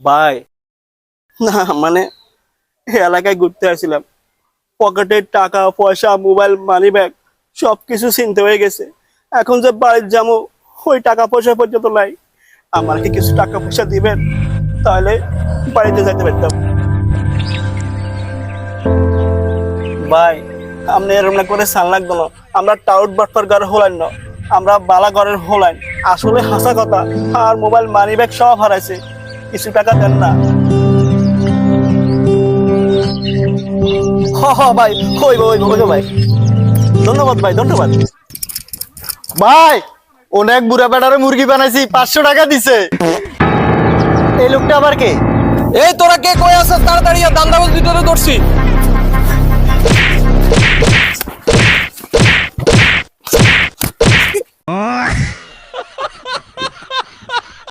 ভাই না মানে এলাকায় ঘুরতে আসছিলাম, পকেটের টাকা পয়সা মোবাইল মানি ব্যাগ সবকিছু ছিনতে হয়ে গেছে। এখন যে বাড়ির যাবো ওই টাকা পয়সা পর্যন্ত নাই। আমার কি কিছু টাকা পয়সা দিবেন, তাহলে বাড়িতে যাইতে পারতাম। ভাই আপনি এরকম না করে সান লাগতো না, আমরা টাউট বাটপার ঘরের হলাইন না, আমরা বালা ঘরের হলাইন। আসলে হাসা কথা, আর মোবাইল মানি ব্যাগ সব হারাইছে, কিছু টাকা দেন না। হ হ ভাই, হইব হইব হইব ভাই, ধন্যবাদ ভাই ধন্যবাদ। ভাই অনেক বুড়া বেড়ারে মুরগি বানাইছি, 500 টাকা দিছে। এই লোকটা আবার কে? এই তোরা কে কই আছিস? তাড়াতাড়ি দান্দাবাজ ভিতরে ধরছি।